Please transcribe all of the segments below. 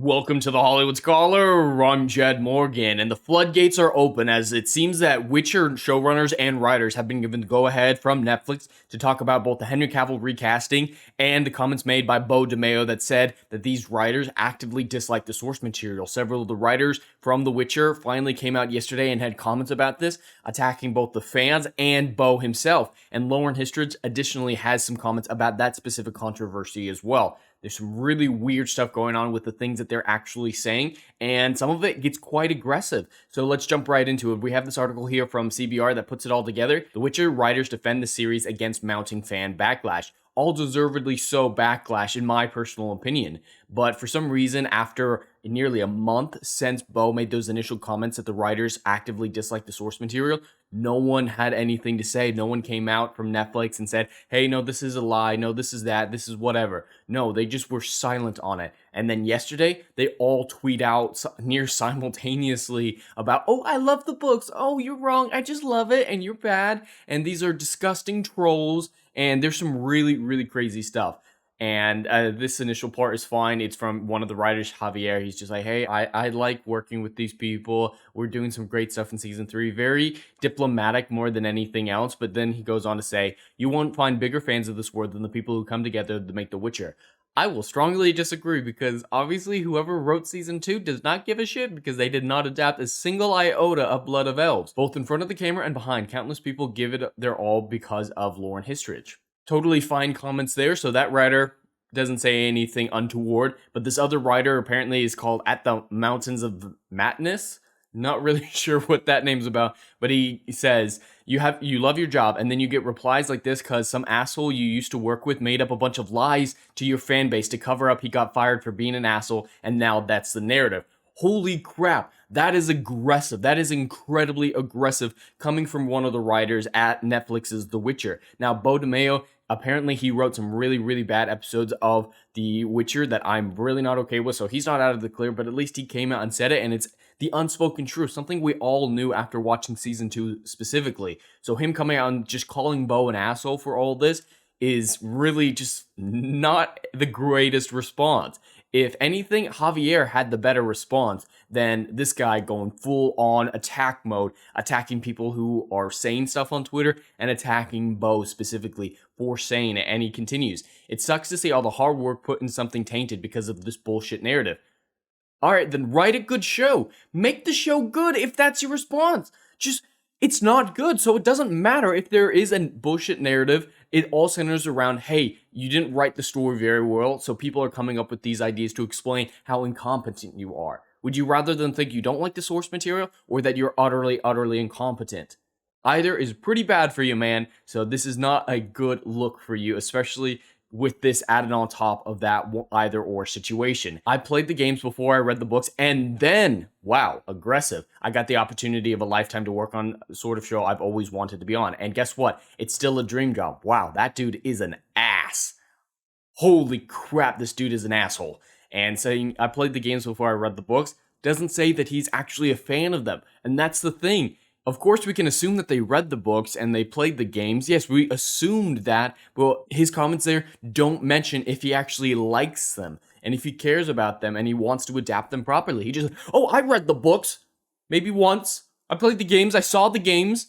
Welcome to the Hollywood Scholar. I'm Jed Morgan, and the floodgates are open as it seems that Witcher showrunners and writers have been given the go-ahead from Netflix to talk about both the Henry Cavill recasting and the comments made by Beau DeMayo that said that these writers actively dislike the source material. Several of the writers from The Witcher finally came out yesterday and had comments about this, attacking both the fans and Beau himself. And Lauren Histridge additionally has some comments about that specific controversy as well. There's some really weird stuff going on with the things that they're actually saying, and some of it gets quite aggressive. So let's jump right into it. We have this article here from CBR that puts it all together. The Witcher writers defend the series against mounting fan backlash. All deservedly so backlash, in my personal opinion. But for some reason, after nearly a month since Beau made those initial comments that the writers actively dislike the source material, no one had anything to say. No one came out from Netflix and said, hey, no, this is a lie. No, this is that. This is whatever. No, they just were silent on it. And then yesterday, they all tweet out near simultaneously about, oh, I love the books. Oh, you're wrong. I just love it. And you're bad. And these are disgusting trolls. And there's some really, really crazy stuff. And this initial part is fine. It's from one of the writers, Javier. He's just like, hey, I like working with these people. We're doing some great stuff in season 3. Very diplomatic more than anything else. But then he goes on to say, you won't find bigger fans of this world than the people who come together to make The Witcher. I will strongly disagree because obviously whoever wrote season 2 does not give a shit because they did not adapt a single iota of Blood of Elves. Both in front of the camera and behind, countless people give it their all because of Lauren Histridge. Totally fine comments there, so that writer doesn't say anything untoward, but this other writer apparently is called At the Mountains of Madness. Not really sure what that name's about, but he says, you love your job, and then you get replies like this because some asshole you used to work with made up a bunch of lies to your fan base to cover up he got fired for being an asshole, and now that's the narrative. Holy crap, that is aggressive. That is incredibly aggressive coming from one of the writers at Netflix's The Witcher. Now, Beau DeMayo, apparently he wrote some really, really bad episodes of The Witcher that I'm really not okay with, so he's not out of the clear, but at least he came out and said it, and it's the unspoken truth, something we all knew after watching season 2 specifically. So him coming out and just calling Beau an asshole for all this is really just not the greatest response. If anything, Javier had the better response than this guy going full on attack mode, attacking people who are saying stuff on Twitter and attacking Beau specifically for saying it. And he continues, it sucks to see all the hard work put in something tainted because of this bullshit narrative. All right, then write a good show. Make the show good if that's your response. Just, it's not good, so it doesn't matter if there is a bullshit narrative. It all centers around, hey, you didn't write the story very well, so people are coming up with these ideas to explain how incompetent you are. Would you rather than think you don't like the source material or that you're utterly, utterly incompetent? Either is pretty bad for you, man, so this is not a good look for you, especially with this added on top of that either or situation. I played the games before I read the books, and then, wow, aggressive. I got the opportunity of a lifetime to work on a sort of show I've always wanted to be on. And guess what? It's still a dream job. Wow, that dude is an ass. Holy crap, this dude is an asshole. And saying I played the games before I read the books doesn't say that he's actually a fan of them. And that's the thing. Of course, we can assume that they read the books and they played the games. Yes, we assumed that, but his comments there don't mention if he actually likes them and if he cares about them and he wants to adapt them properly. He just, oh, I read the books. Maybe once. I played the games. I saw the games.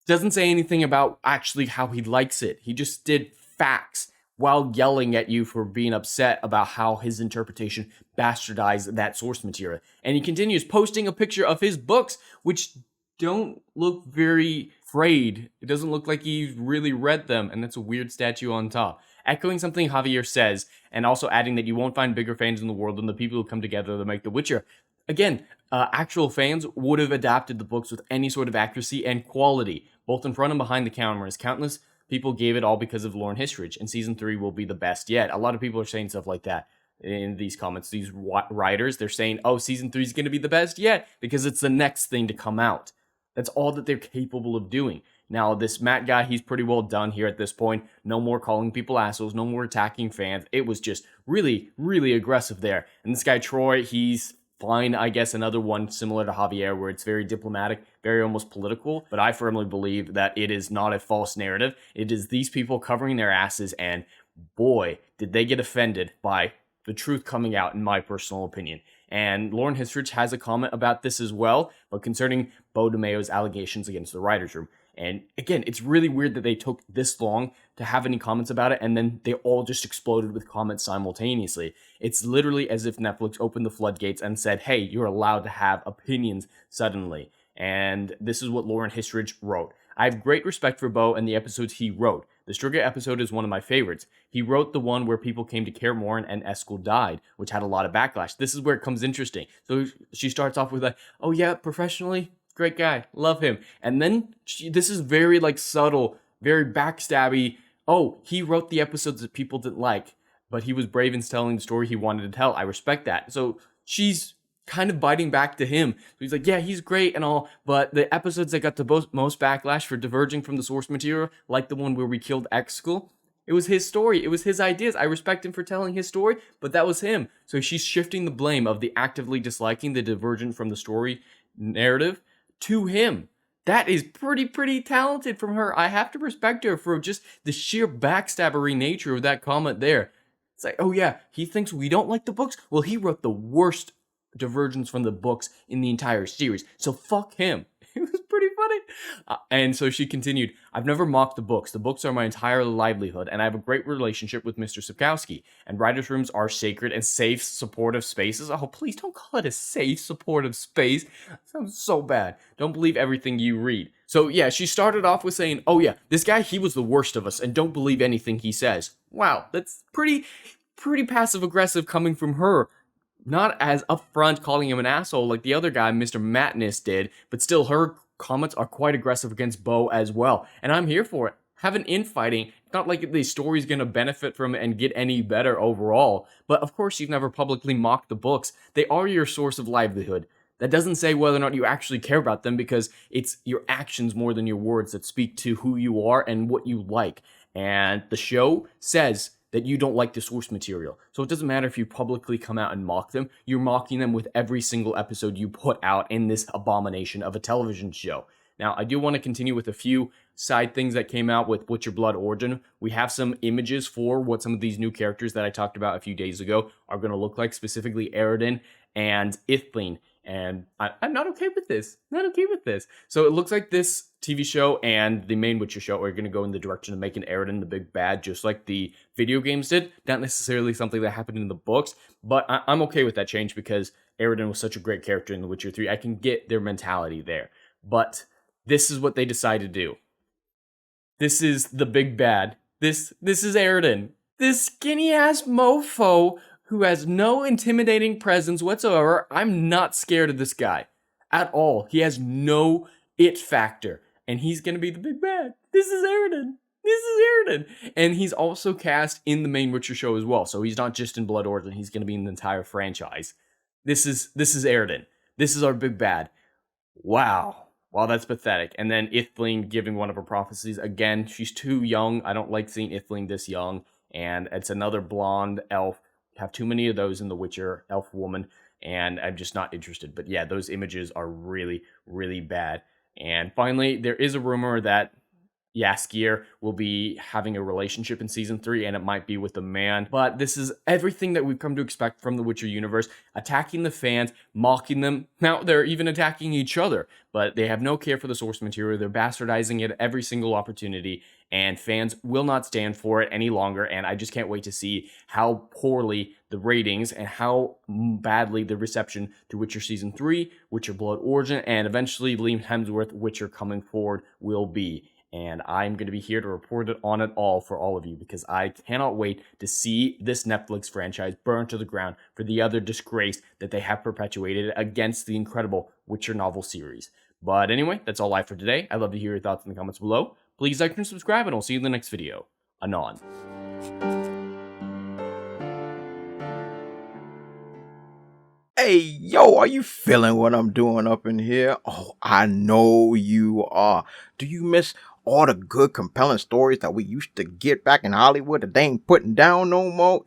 Doesn't say anything about actually how he likes it. He just did facts while yelling at you for being upset about how his interpretation bastardized that source material. And he continues posting a picture of his books, which don't look very frayed. It doesn't look like he really read them, and that's a weird statue on top. Echoing something Javier says, and also adding that you won't find bigger fans in the world than the people who come together to make The Witcher. Again, actual fans would have adapted the books with any sort of accuracy and quality, both in front and behind the cameras. Countless people gave it all because of Lauren Histridge, and season 3 will be the best yet. A lot of people are saying stuff like that in these comments. These writers, they're saying, oh, season 3 is going to be the best yet because it's the next thing to come out. That's all that they're capable of doing. Now, this Matt guy, he's pretty well done here at this point. No more calling people assholes, no more attacking fans. It was just really, really aggressive there. And this guy, Troy, he's fine, I guess, another one similar to Javier, where it's very diplomatic, very almost political. But I firmly believe that it is not a false narrative. It is these people covering their asses, and boy, did they get offended by the truth coming out, in my personal opinion. And Lauren Hissrich has a comment about this as well, but concerning Beau DeMayo's allegations against the writers' room. And again, it's really weird that they took this long to have any comments about it, and then they all just exploded with comments simultaneously. It's literally as if Netflix opened the floodgates and said, hey, you're allowed to have opinions suddenly. And this is what Lauren Hissrich wrote. I have great respect for Beau and the episodes he wrote. The Striga episode is one of my favorites. He wrote the one where people came to Kaer Morhen and Eskel died, which had a lot of backlash. This is where it comes interesting. So she starts off with like, oh yeah, professionally, great guy, love him. And then this is very like subtle, very backstabby. Oh, he wrote the episodes that people didn't like, but he was brave in telling the story he wanted to tell. I respect that. So she's kind of biting back to him. So he's like, yeah, he's great and all, but the episodes that got the most backlash for diverging from the source material, like the one where we killed Exkel, it was his story. It was his ideas. I respect him for telling his story, but that was him. So she's shifting the blame of the actively disliking the divergent from the story narrative to him. That is pretty talented from her. I have to respect her for just the sheer backstabbery nature of that comment there. It's like, oh yeah, he thinks we don't like the books? Well, he wrote the worst divergence from the books in the entire series, so fuck him. It was pretty funny. And so she continued, I've never mocked the books. The books are my entire livelihood, and I have a great relationship with Mr. Sapkowski. And writers' rooms are sacred and safe, supportive spaces. Oh, please don't call it a safe, supportive space. That sounds so bad. Don't believe everything you read. So yeah, she started off with saying, oh yeah, this guy, he was the worst of us, and don't believe anything he says. Wow, that's pretty passive-aggressive coming from her. Not as upfront calling him an asshole like the other guy, Mr. Matness, did, but still her comments are quite aggressive against Beau as well. And I'm here for it. Have an infighting. It's not like the story's going to benefit from it and get any better overall. But of course, you've never publicly mocked the books. They are your source of livelihood. That doesn't say whether or not you actually care about them, because it's your actions more than your words that speak to who you are and what you like. And the show says that you don't like the source material. So it doesn't matter if you publicly come out and mock them. You're mocking them with every single episode you put out in this abomination of a television show. Now, I do want to continue with a few side things that came out with What's Your Blood Origin. We have some images for what some of these new characters that I talked about a few days ago are going to look like, specifically Aridin and Ithblin. And I'm not okay with this. So it looks like this TV show and the main Witcher show are going to go in the direction of making Aridin the big bad, just like the video games did. Not necessarily something that happened in the books, but I'm okay with that change because Aridin was such a great character in The Witcher 3. I can get their mentality there. But this is what they decided to do. This is the big bad. This is Aridin. This skinny-ass mofo who has no intimidating presence whatsoever. I'm not scared of this guy at all. He has no it factor, and he's going to be the big bad. This is Aridin. And he's also cast in the main Witcher show as well, so he's not just in Blood Origin. He's going to be in the entire franchise. This is Aridin. This is our big bad. Wow, that's pathetic. And then Ithblin giving one of her prophecies. Again, she's too young. I don't like seeing Ithblin this young, and it's another blonde elf. Have too many of those in The Witcher, elf woman, and I'm just not interested. But yeah, those images are really bad. And finally, there is a rumor that Jaskier will be having a relationship in season 3, and it might be with a man. But this is everything that we've come to expect from the Witcher universe, attacking the fans, mocking them. Now, they're even attacking each other, but they have no care for the source material. They're bastardizing it at every single opportunity, and fans will not stand for it any longer. And I just can't wait to see how poorly the ratings and how badly the reception to Witcher Season 3, Witcher Blood Origin, and eventually Liam Hemsworth Witcher coming forward will be. And I'm going to be here to report on it all for all of you, because I cannot wait to see this Netflix franchise burn to the ground for the other disgrace that they have perpetuated against the incredible Witcher novel series. But anyway, that's all I have for today. I'd love to hear your thoughts in the comments below. Please like and subscribe, and I'll see you in the next video. Anon. Hey, yo, are you feeling what I'm doing up in here? Oh, I know you are. Do you miss all the good, compelling stories that we used to get back in Hollywood that they ain't putting down no more?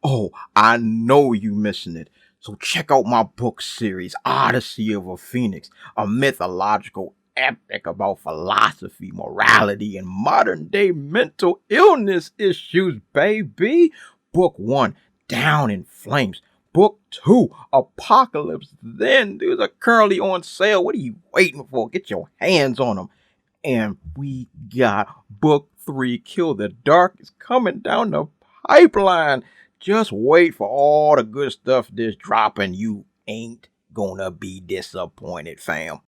Oh, I know you missing it. So check out my book series, Odyssey of a Phoenix, a mythological epic about philosophy, morality, and modern-day mental illness issues, baby. Book 1, down in flames. Book 2, Apocalypse Then. These are currently on sale. What are you waiting for? Get your hands on them. And we got book 3, Kill the Dark, is coming down the pipeline. Just wait for all the good stuff that's dropping. You ain't gonna be disappointed, fam.